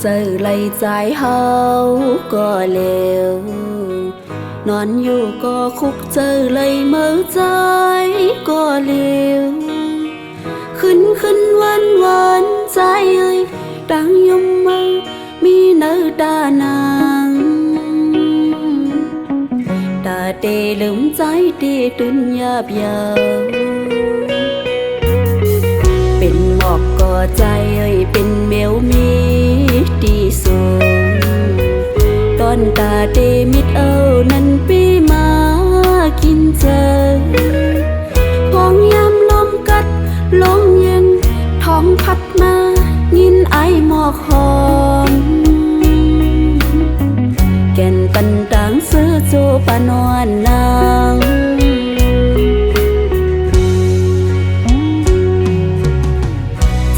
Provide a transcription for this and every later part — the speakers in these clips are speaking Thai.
เจอไหลใจเฮาก็เลวนอนอยู่ก็คุกเจอไหลเมื่อใจก็เลวขึ้นวันใจเอ้ยดังยมมือมีเนื้อตานางตาเตลืมใจเตตุนยาบยาวเป็นหมอกก็ใจเอ้ยเป็นเมียวมีที่สูงตอนตาเตมิดเอานั้นปีมากินเจอพองยามลมกัดลมเย็นท้องพัดมายินไอหมอกหอมแก่นปันต่างซื้อโจปานอนนาง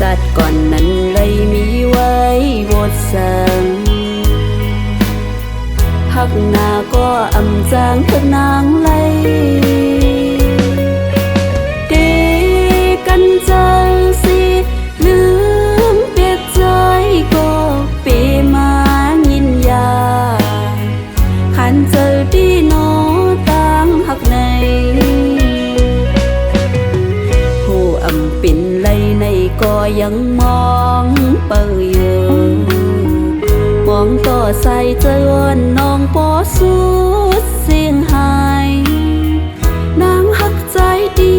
จัดก่อนนั้นเลยมีไว้วดสังหักหน้าก็อำจางเถิดนางเลยเดกันเจอสิลืมเปียกใจก็ปีมายินยาขันเจอดีโนตั้งหักในผู้อำปิ่นเลยในก็ยังมองเปิดอยู่มองต่อใส่เจอน้องปอสุดเสียงหายนางหักใจดี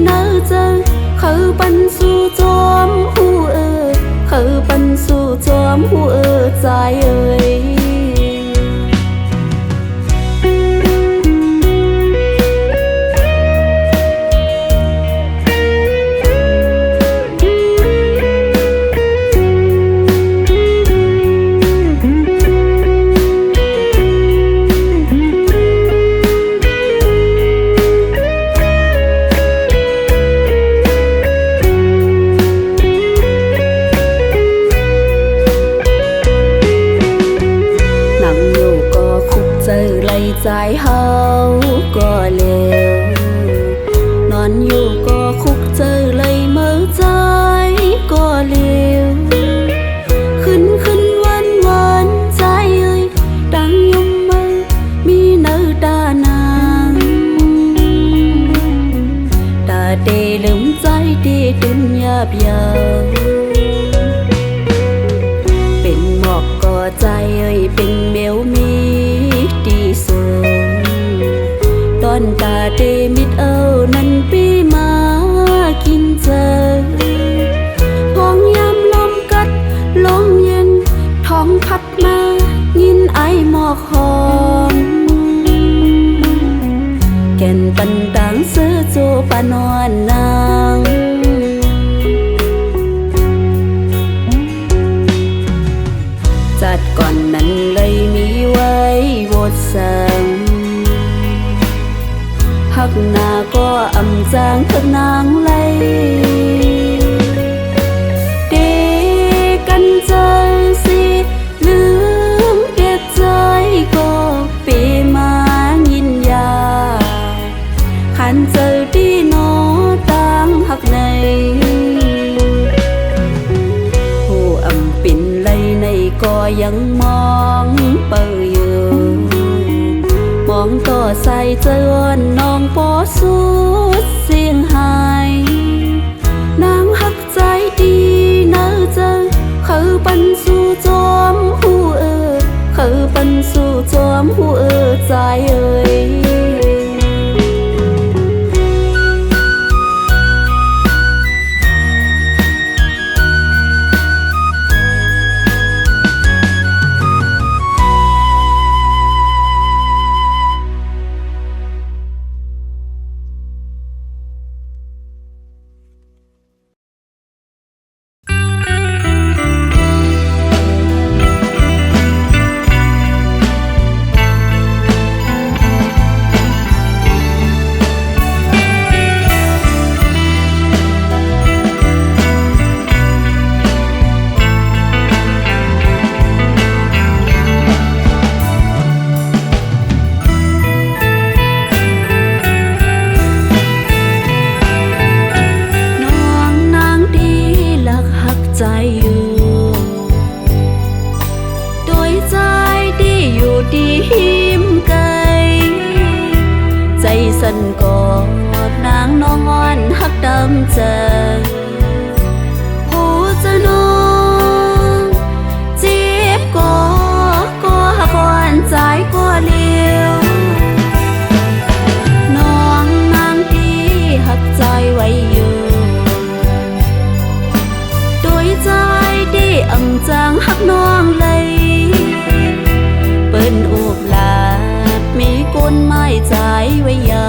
เนื้อเจอเขาปันสู่จอมหูเขาปันสู่จอมหูใจเอ้ยใจเฮาก็เลวนอนอยู่ก็คุกเจอเลยเมื่อใจก็เลวขึ้นวันใจเอ้ยดังยมมือมีเนื้อตานางตาเตลืมใจเตตุนยาบยาวเป็นหมอกก็ใจเอ้ยเป็นเมียวมีตอนตาเตมิดเอานั้นปีมากินเจอพองยามลมกัดลมเย็นท้องพัดมายินไอหมอกหอมแก่นปันต่างซื้อโจปานอนนางจัดก่อนนั้นเลยมีไว้วดสังหักหน้าก็อำจางเถิดนางเลยเดกันเจอสิลืมเปียกใจก็ปีมายินยาขันเจอดีโนตั้งหักในผู้อำปิ่นเลยในก็ยังมองเปิดอยู่มองต่อใส่เจอน้องปอสุดเสียงหายนางหักใจดีเนื้อเจอเขาปันสู่จอมหูเขาปันสู่จอมหูใจเอ้ย ดีหิมไกลใจสั่นกอดนางน้องอ่อนฮักดำใจผู้จะน้องเจ็บก็ฮักอ่อนใจก็เลี้ยวน้องนางที่ฮักใจไว้อยู่โดยใจที่อ่ำจางฮักน้องเลยเปิ้นอูบลาดมีก้นไม้ใจไว้ยา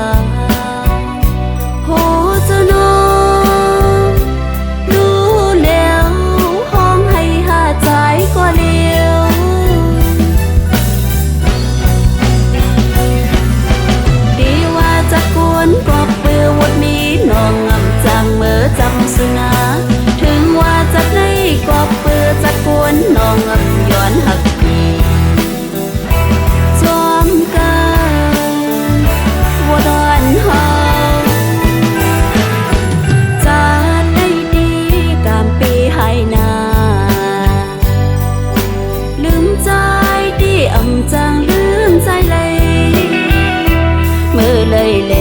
โหจะน้องรู้แล้วห้องให้หาใจก็เลี้ยวดีว่าจะกวนก็เปื้อวัดมีน้องอ่ำจางเมื่อจำสุนาถึงว่าจะได้ก็เปื้อจะกวนน้องอ่ำย้อนหักจอมกันว่าดอนเฮาจะได้ดีกามปีให้นาลืมใจที่อ่ำจางลืมใจเลยเมื่อเลยเล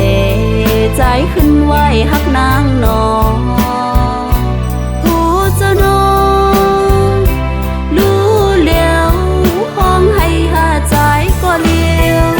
ใจขึ้นไหวฮักนางนองหูจะน้องรู้แล้วห้องให้หาใจก็เลี้ยว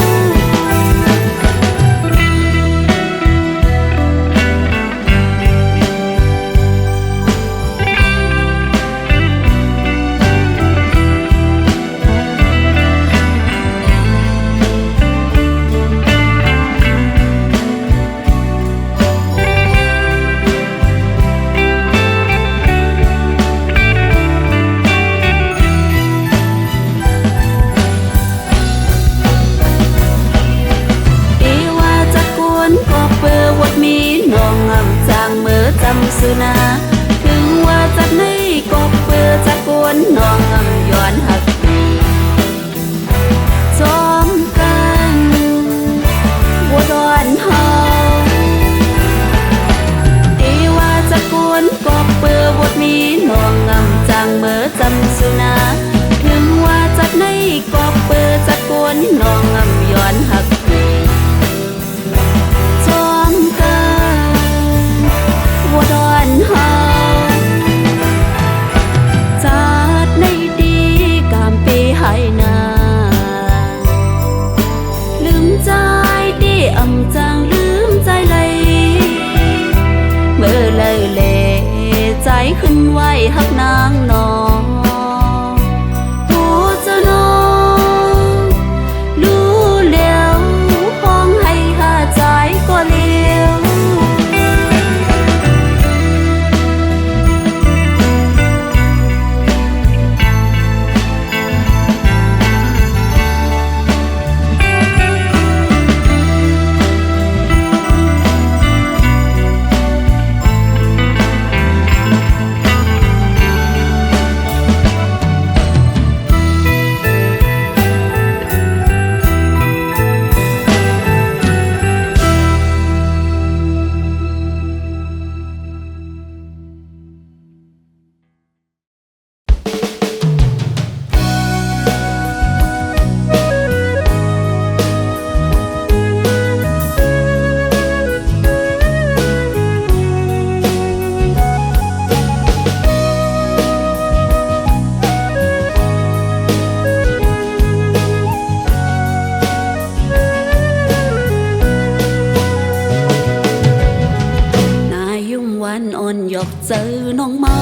มีน้องอ่ำจางเมื่อจำสุนาถึงว่าจะไม่ก็เปื้อจะกวนน้องอ่ำย้อนหักจอมกันว่าดอนเฮาดีว่าจะกวนก็เปื้อวัดมีน้องอ่ำจางเมื่อจำสุนาถึงว่าจะไม่ก็เปื้อจะกวนน้องอ่ำย้อนหักว่าดอนเฮาจัดในดีกามปีให้นาลืมใจที่อ่ำจางลืมใจเลยเมื่อเลยเลใจขึ้นไหวฮักนางนองผู้จะน้องรู้แล้วห้องให้หาใจก็เลี้ยวหยอกเจอน้องเมา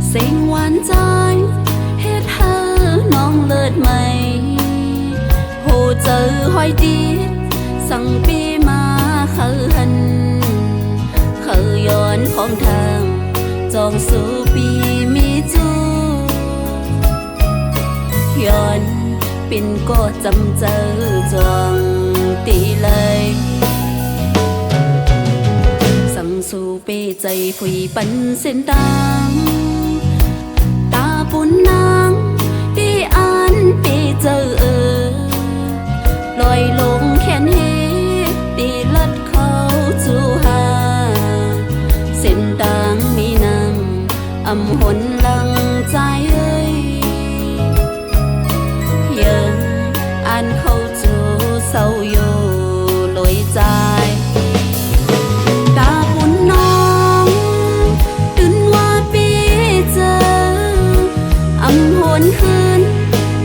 เสียงหวานใจเฮ็ดเธอน้องเลิศไหมโหเจอหอยดีสั่งปีมาเขาหันเขาย้อนของทางจองสู่ปีมีจูย้อนปิ่นก็จำเจอจองตีเลยสู่เปใจผุยปันเส้นตางตาปุ่นนางดีอันเปเจอลอยลงแขนเฮตีลัดเขาจูหาเส้นตางมีนำอำหนลังใจ วนคืน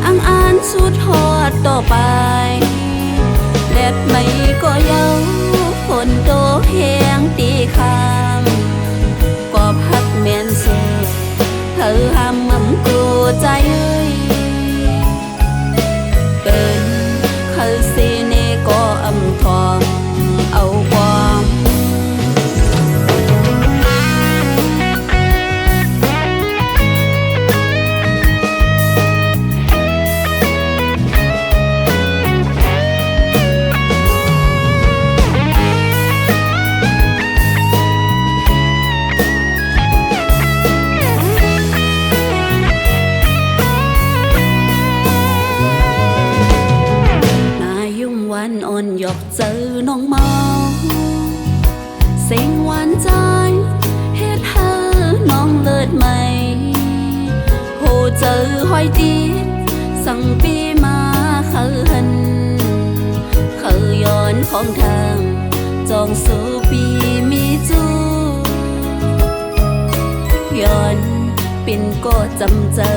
อังอ่านสุดฮอดต่อไปแดดไม่ก็เยาฝนโตแหงตีคำก็พักแม่นเสือเธอห้ามมั่มกลัวใจเอ้ยเกินเขาสิเนก็อำทองเอาความวันอ่อนหยอกเจอน้องเมาเสียงหวานใจเฮ็ดให้น้องเลิศใหม่โหเจอห้อยตีสั่งปีมาเขาหันเขาย้อนของทางจองสู่ปีมีจูย้อนปิ่นก็จำเจอ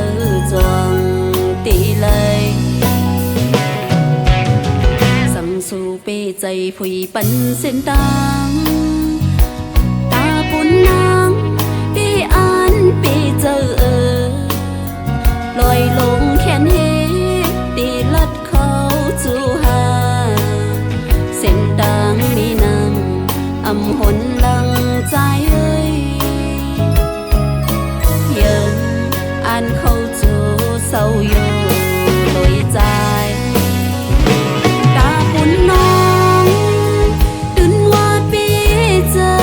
จวงตีเลยสู่เปใจผุยปันเส้นตังตาปุ่นนางปีอันปีเจอลอยลงแขนเฮตีลัดเขาจูหาเส้นตังมีนางอำหนลังใจเอ้ยยังอ่านเขาจูเศร้าอยู่ลอยใจน้องตื่นว่าปีเจอ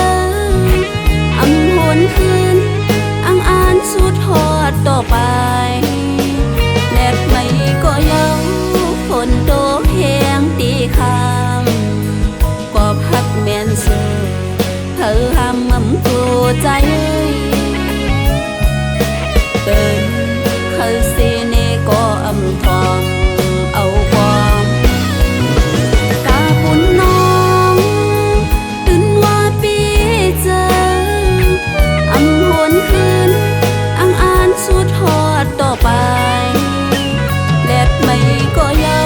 อำหวนคืนอังอ่านสุดฮอดต่อไปแดดไม่ก็เยาฝนโตแหงตีคำก็พักแม่นเสือเธอห้ามมั่มกลัวใจเกินเขาสิเนก็อำทองเอาความสุดฮอดต่อไปแดดไม่ก็เยา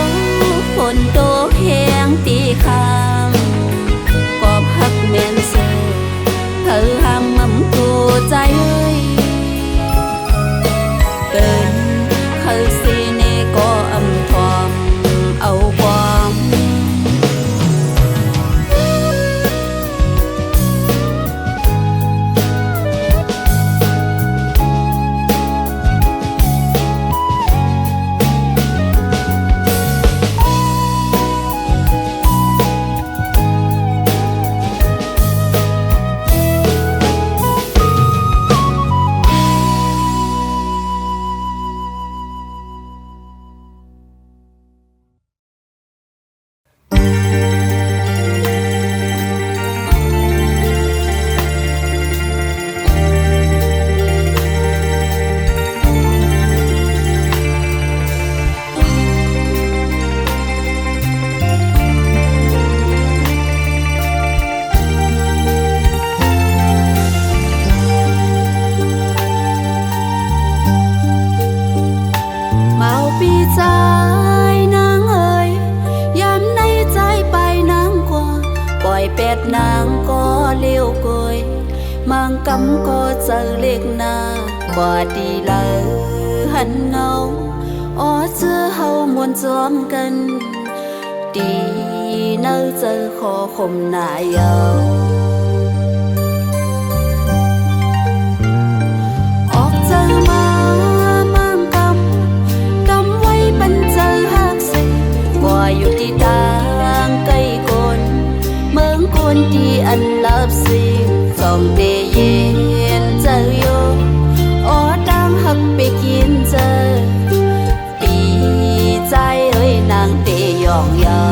ฝนโตแหงตีคำก็พักแม่นเสือเธอห้ามมั่มกลัวใจเกินเขาสิเนก็อำทองเอาความเป็ดนางก็เลี้ยวกยมังกำก็เจอเล็กนาบ่ดีเลยหันเงาอ๋อเจอเฮามวนจอมกันดีเนื้อเจอขอคมหน้าเยาออกเจอมามังกำไว้ปันเจอหักสิว่าอยู่ที่ต่างไกลคนเมืองคนที่อันลับสิส่องเดเย็นเจอโยอ๋อดังหักไปกินเจอปีใจเอ้ยนางเตยองยา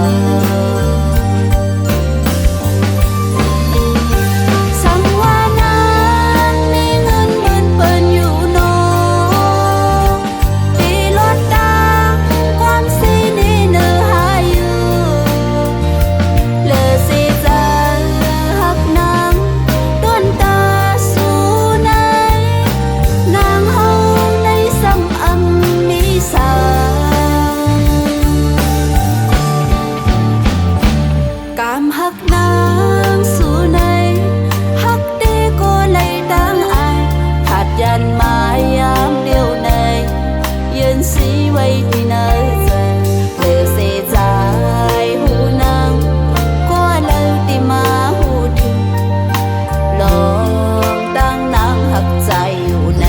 ที่เนอเจอเลือเสียใจหูนางก็เลยที่มาหูถึงลองตั้งนางหักใจอยู่ใน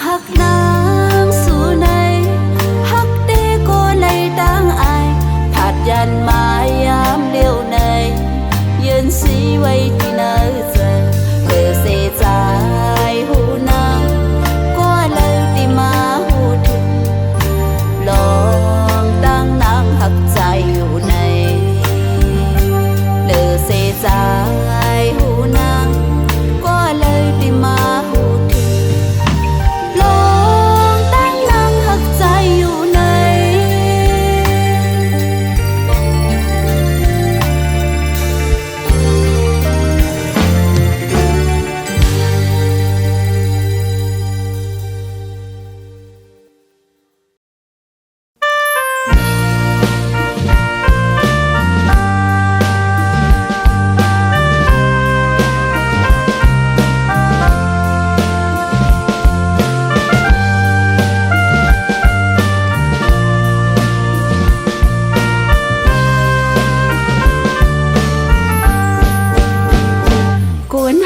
หักนางสู่ในหักเดก็เลยตั้งอายผาดยันมายามเลี้ยวในยืนสีไว้ที่เนอเจอเลือเสียใจหูนางก็เลยที่มาหูถึงลองตั้งนางหักใจอยู่ในเลือเสียใจหูนางก็เลยที่มาหูถึงลองตั้งนางหักใจอยู่ใน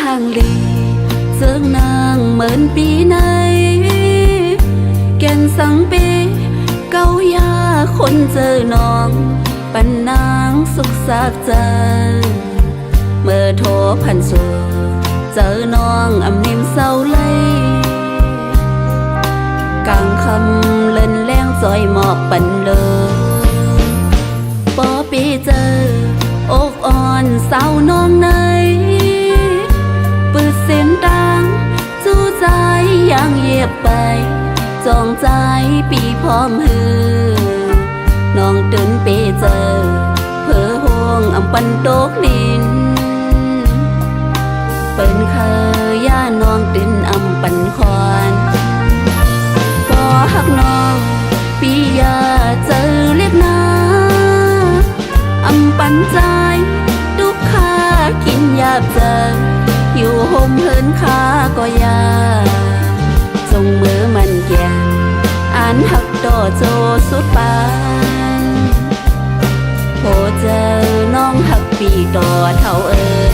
ห่างลีเสื่องนางเหมือนปีในแก่นสังปีเก้ายาคนเจอน้องปันนางสุขสักใจเมื่อโทรพันสู่เจอน้องอำนิมเศร้าเลยกลางคำเล่นแรงจอยหมอบปันเลยปอปีเจออกอ่อนสาวน้องในปืดเส้นดังจู้ใจยังเหยียบไปจองใจปีพร้อมหือน้องตื่นไปเจอเพื่อห่วงอำปันโตกลินเปิ้นเคยย่าน้องตื่นอำปันควันพอหักน้องปียาเจอเล็กนาอำปันใจทุกข้ากินยาบเจออยู่ห่มเฮินขาก็ยาจงมือมันแก่อ่านหักต่อโจสุดปานโพเจอน้องหักปีต่อเท่าเอ๋ย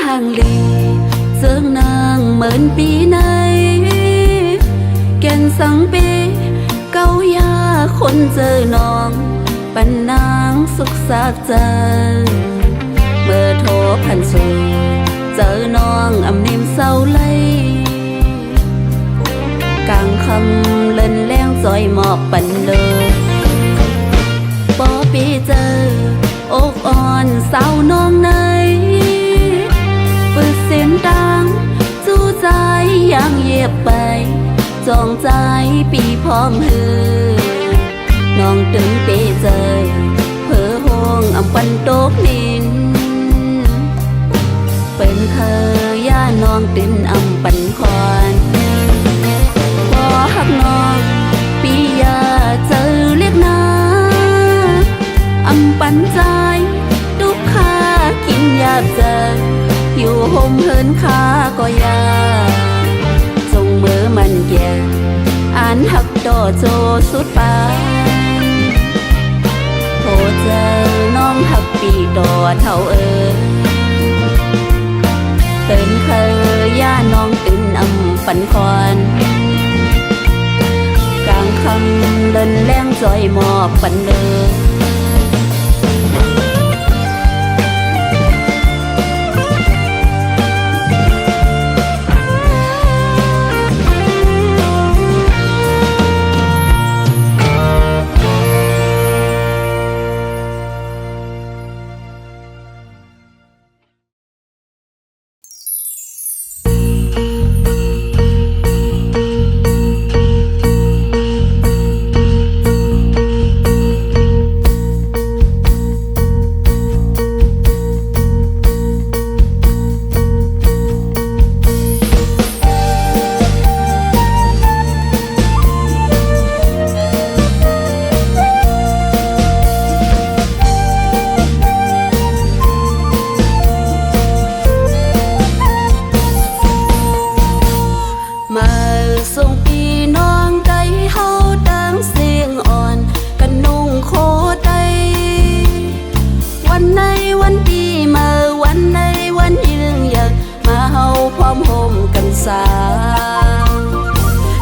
ห่างลีเสื่องนางเหมือนปีในแก่นสังปีเก้ายาคนเจอน้องปันนางสุขสักใจเมื่อโทรพันสู่เจอน้องอำนิมเศร้าเลยกลางคำเล่นแรงจอยหมอบปันเลยปอปีเจออกอ่อนสาวน้องในปืดเสียงดังจู้ใจยังเหยียบไปจองใจปีพร้อมหือน้องตื่นไปเจอเพื่อห่วงอำปันโตกนินเป็นเคยย่าน้องตื่นอำปันควันพอหักน้องปียาเจอเล็กนาอำปันใจทุกข้ากินยาบเจออยู่ห่มเฮินขาก็ยาจงมือ านหักดอโจสุดปานโทเจอน้องหักปีดอเท่าเตือนเคยย่าน้องตื่นฝันควันกลางคำเลินแรงจอยหมอบปันเดิน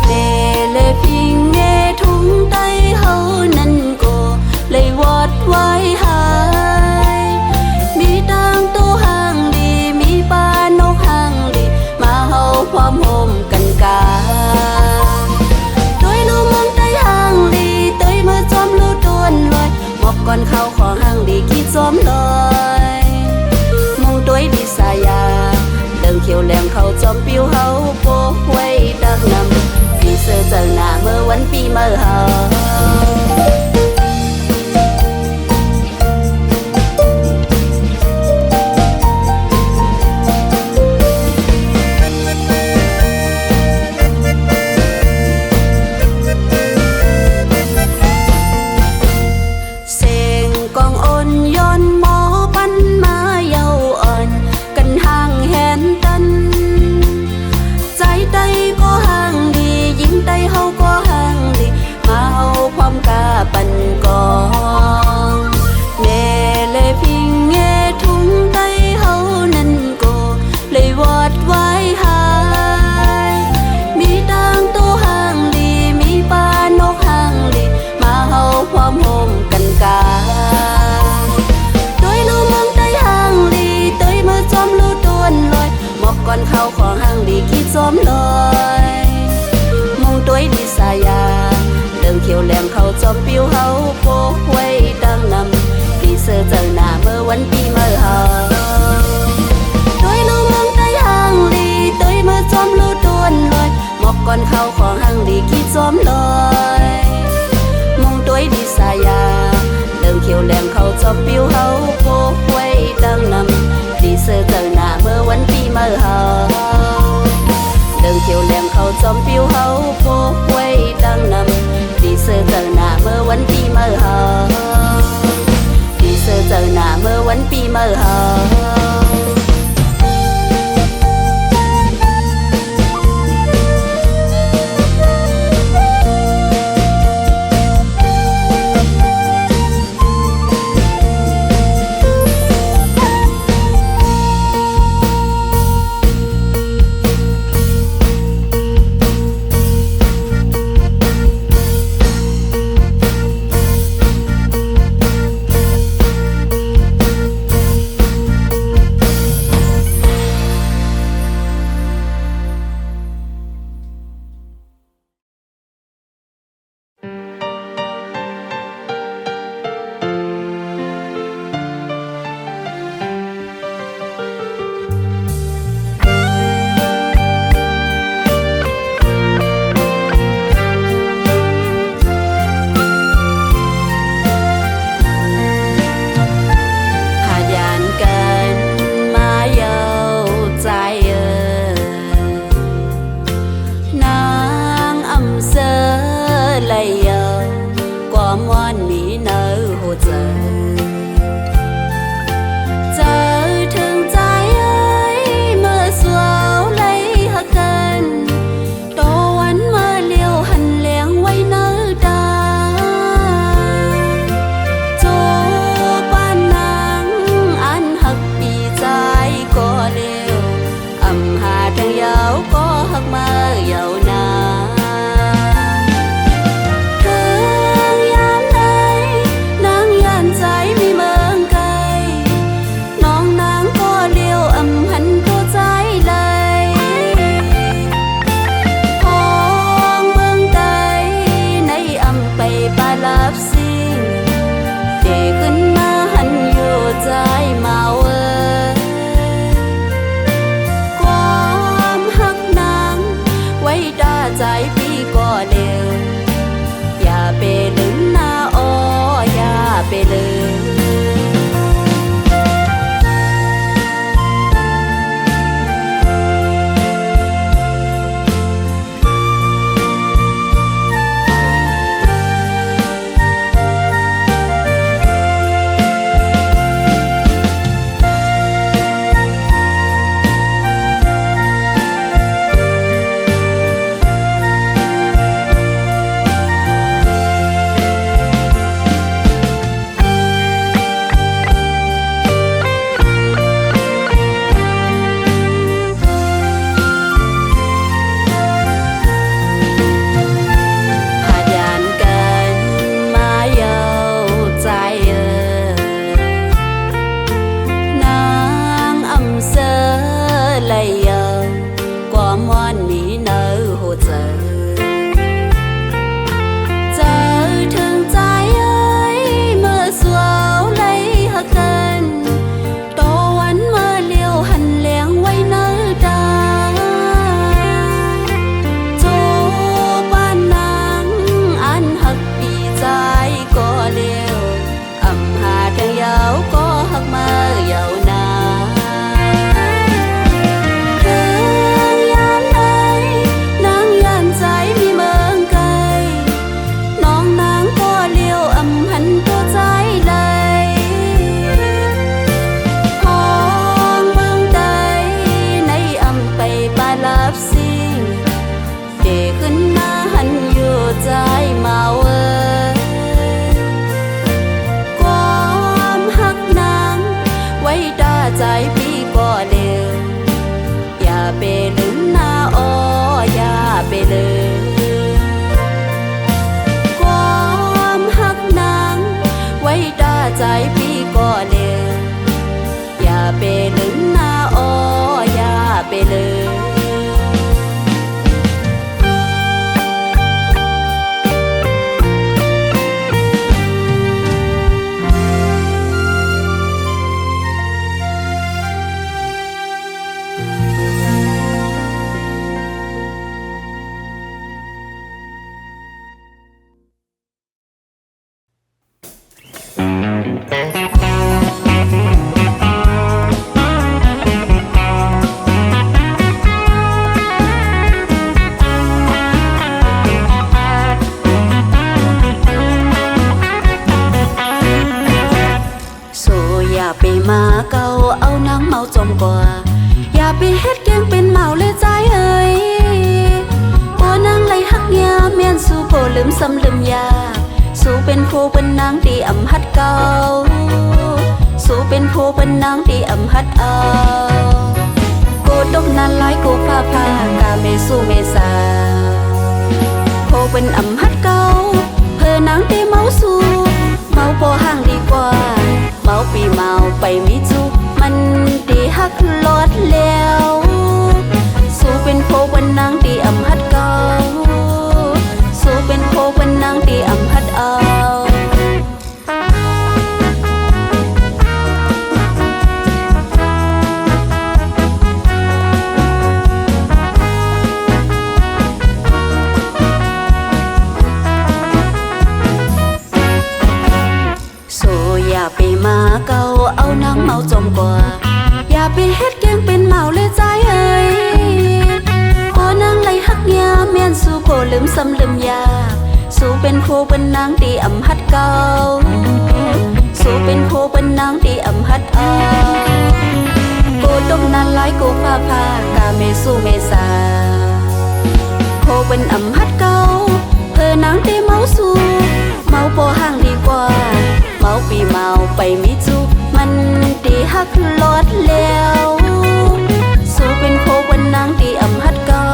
เดเลพิงเงทุ่งไตเฮานั่นก็เลยวอดไว้หายมีตังตู้ห่างดีมีปานกห่างดีมาเฮาพร้อมโฮมกันกาด้วยลูมองไตห่างดีเตยเมื่อจอมลูต้วนลอยหมอบก่อนเข้าขอห่างดีขี้จอมลอยมองด้วยดิสายาเดิงเขียวแหลมเขาจอมปิ้วเฮาโปไว้ดักนำพี่เสือเจอหน้าเมื่อวันปีเมื่อเฮาเสียงกองอ่อนย้อนหมอปันมาเยาอ่อนกันห่างแหนตันใจใดก็ห่างดียิ่งใดเฮาก็ห่างดีมาเฮาพร้อมกาปันกองเนเลพิงเงทุ่งใดเฮานั่นก็เลยวอดไว้หายมีตังตู้ห่างดีมีปานกห่างดีมาเฮาพร้อมโฮมกันกาด้วยลูมองไตห่างดีเตยเมื่อจอมลูต้วนลอยหมอบก่อนเข้าของห่างดีขี้จอมลอยมองด้วยดิสายาเดิงเขียวแหลมเขาจอมปิ้วเฮาโปไว้ดังนำพี่เสือเจอหน้าเมื่อวันปีเมื่อเฮาด้วยลูมองไตห่างดีเตยเมื่อจอมลูต้วนลอยหมอบก่อนเข้าของห่างดีขี้จอมลอยมองด้วยดิสายาเดิงเขียวแหลมเขาจอมปิ้วเฮาโปไว้ดังนำพี่เสือเจอหน้าเมื่อวันปีเมื่อเฮาเดิงเขียวแหลมเขาจอมปิ้วเฮาโปไว้ดังนำพี่เสือเจอหน้าเมื่อวันปีเมื่อเฮาพี่เสือเจอหน้าเมื่อวันปีเมื่อเฮา กมายาวนานถึงยามใดนางย่านใจมีเมืองไกลน้องนางก็เลี้ยวอำหันตัวใจเลยพองเมืองใดในอำไปปาลับสิ่งเดขึ้นมาหันอยู่ใจมาเวความหักนางไว้ดาใจพี่ก็เร็วอย่าไปลืมหน้าอ้ออย่าไปลืมใจพี่ก็เร็วอย่าไปลืมหน้าอ้ออย่าไปลืมความหักนางไว้ดาใจพี่ก็เร็วอย่าไปลืมหน้าอ้ออย่าไปลืมไปมาเก่าเอานางเมาจมกว่าอย่าไปเฮ็ดแกงเป็นเมาเลยใจเอ้ยโอ้นางไหลหักยาแม่นสู้โบลืมซ้ำลืมยาสู้เป็นผู้เป็นนางที่อำหัดเก่าสู้เป็นผู้เป็นนางที่อำหัดเอากูตกนานหลายกูพากาเมสู้เมษาผู้เป็นอำหัดเก่าเพื่อนางที่เมาสู้เมาพอห่างดีกว่าเมาปีเมาไปมิจุมันดีฮักลอดแล้วสู้เป็นโควันนางดีอำหัดเก่าสู้เป็นโควันนางดีอำหัดเอาอย่าไปมาเก่าเอานางเมาจมกว่าอย่าไปเฮ็ดแกงเป็นเมาเลยใจเอ้ยโอ้นางไหลหักยาแม่นสู้โคลืมซ้ำลืมยาสู้เป็นโคเป็นนางที่อำหัดเก่าสู้เป็นโคเป็นนางที่อำหัดเอาโกตกนานหลายโกพากาเมสู้เมษาโคเป็นอำหัดเก่าเพื่อนางที่เมาสู้เมาพอห่างดีกว่าเมาปีเมาไปมิจุมันดีฮักลอดแล้วสู้เป็นโควันนางที่อำหัดเก่า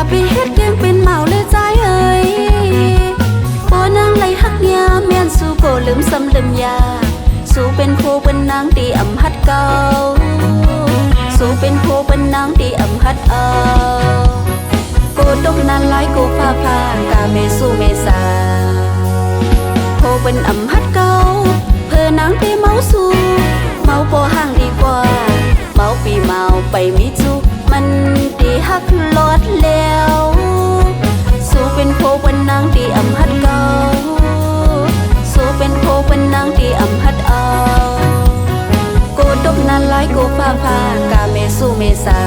ไปเฮ็ดเกียงเป็นเมาเลยใจเอ้ยบ่นางไหลหักยาแม่นสู้โกลืมซ้ำลืมยาสู้เป็นโคเป็นนางตีอำหัดเก่าสู้เป็นโคเป็นนางตีอำหัดเอาโกตกนานหลายโกฟ้าพากาเมสู้เมษาโคเป็นอำหัดเก่าเพื่อนางตีเมาสู้เมาพอห่างดีกว่าเมาปีเมาไปมิจุมันดีหักลอดแล้วสู้เป็นโคเป็นนางตีอำหัดเก่าสู้เป็นโคเป็นนางตีอำหัดเอาโกตกนานหลายโกฟ้าพากาเมสู้เมษา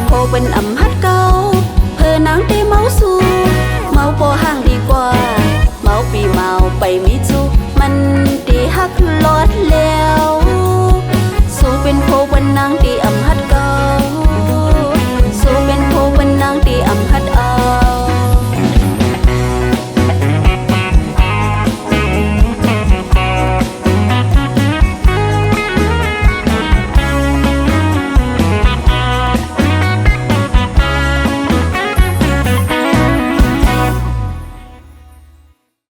โคเป็นอำหัดเก่าเพื่อนางตีเมาสู้เมาพอห่างดีกว่า